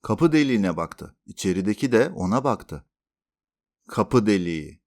Kapı deliğine baktı. İçerideki de ona baktı. Kapı deliği.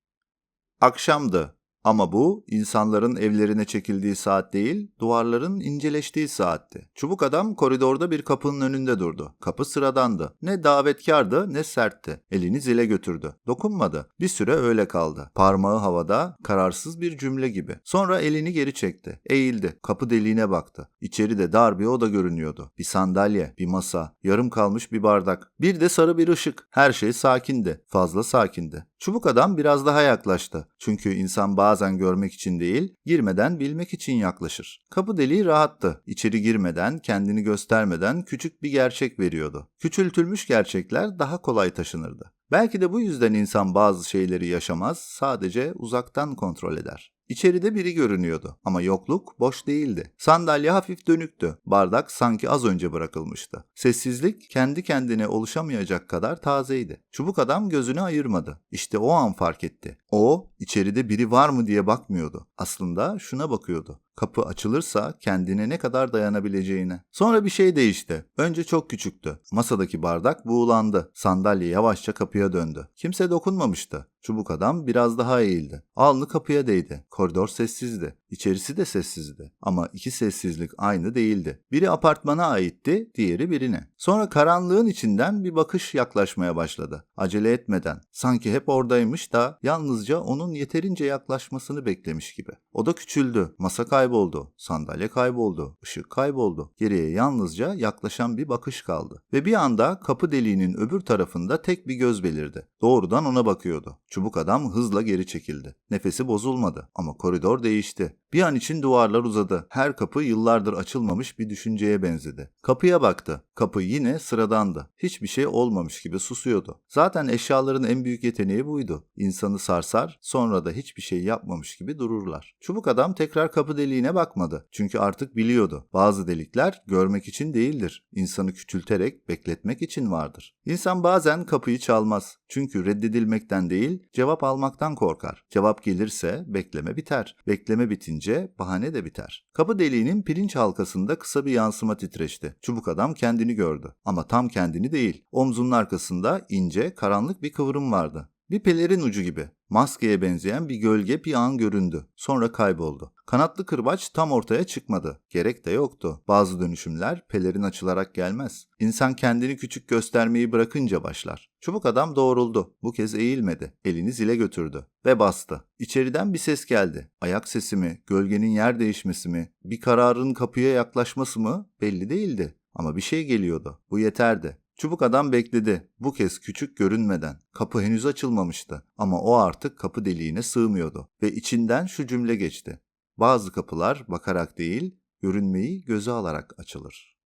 Akşamdı. Ama bu insanların evlerine çekildiği saat değil, duvarların inceleştiği saatti. Çubuk adam koridorda bir kapının önünde durdu. Kapı sıradandı. Ne davetkardı ne sertti. Elini zile götürdü. Dokunmadı. Bir süre öyle kaldı. Parmağı havada, kararsız bir cümle gibi. Sonra elini geri çekti. Eğildi. Kapı deliğine baktı. İçeride dar bir oda görünüyordu. Bir sandalye, bir masa, yarım kalmış bir bardak. Bir de sarı bir ışık. Her şey sakindi. Fazla sakindi. Çubuk adam biraz daha yaklaştı. Çünkü insan bazen görmek için değil, girmeden bilmek için yaklaşır. Kapı deliği rahattı. İçeri girmeden, kendini göstermeden küçük bir gerçek veriyordu. Küçültülmüş gerçekler daha kolay taşınırdı. Belki de bu yüzden insan bazı şeyleri yaşamaz, sadece uzaktan kontrol eder. İçeride biri görünüyordu ama yokluk boş değildi. Sandalye hafif dönüktü. Bardak sanki az önce bırakılmıştı. Sessizlik kendi kendine oluşamayacak kadar tazeydi. Çubuk adam gözünü ayırmadı. İşte o an fark etti. O, içeride biri var mı diye bakmıyordu. Aslında şuna bakıyordu. Kapı açılırsa kendine ne kadar dayanabileceğine. Sonra bir şey değişti. Önce çok küçüktü. Masadaki bardak buğulandı. Sandalye yavaşça kapıya döndü. Kimse dokunmamıştı. Çubuk adam biraz daha eğildi. Alnı kapıya değdi. Koridor sessizdi. İçerisi de sessizdi. Ama iki sessizlik aynı değildi. Biri apartmana aitti, diğeri birine. Sonra karanlığın içinden bir bakış yaklaşmaya başladı. Acele etmeden. Sanki hep oradaymış da yalnızca onun yeterince yaklaşmasını beklemiş gibi. Oda küçüldü. Masa kayboldu. Sandalye kayboldu. Işık kayboldu. Geriye yalnızca yaklaşan bir bakış kaldı. Ve bir anda kapı deliğinin öbür tarafında tek bir göz belirdi. Doğrudan ona bakıyordu. Çubuk adam hızla geri çekildi. Nefesi bozulmadı ama koridor değişti. Bir an için duvarlar uzadı. Her kapı yıllardır açılmamış bir düşünceye benzedi. Kapıya baktı. Kapı yine sıradandı. Hiçbir şey olmamış gibi susuyordu. Zaten eşyaların en büyük yeteneği buydu. İnsanı sarsar, sonra da hiçbir şey yapmamış gibi dururlar. Çubuk adam tekrar kapı deliğine bakmadı. Çünkü artık biliyordu. Bazı delikler görmek için değildir. İnsanı küçülterek bekletmek için vardır. İnsan bazen kapıyı çalmaz. Çünkü reddedilmekten değil, cevap almaktan korkar. Cevap gelirse bekleme biter. Bekleme bitince bahane de biter. Kapı deliğinin pirinç halkasında kısa bir yansıma titreşti. Çubuk adam kendini gördü. Ama tam kendini değil. Omzunun arkasında ince, karanlık bir kıvrım vardı. Bir pelerin ucu gibi. Maskeye benzeyen bir gölge bir an göründü. Sonra kayboldu. Kanatlı kırbaç tam ortaya çıkmadı. Gerek de yoktu. Bazı dönüşümler pelerin açılarak gelmez. İnsan kendini küçük göstermeyi bırakınca başlar. Çubuk adam doğruldu. Bu kez eğilmedi. Elini zile götürdü. Ve bastı. İçeriden bir ses geldi. Ayak sesi mi, gölgenin yer değişmesi mi, bir kararın kapıya yaklaşması mı belli değildi. Ama bir şey geliyordu. Bu yeterdi. Çubuk adam bekledi. Bu kez küçük görünmeden. Kapı henüz açılmamıştı ama o artık kapı deliğine sığmıyordu ve içinden şu cümle geçti. Bazı kapılar bakarak değil, görünmeyi göze alarak açılır.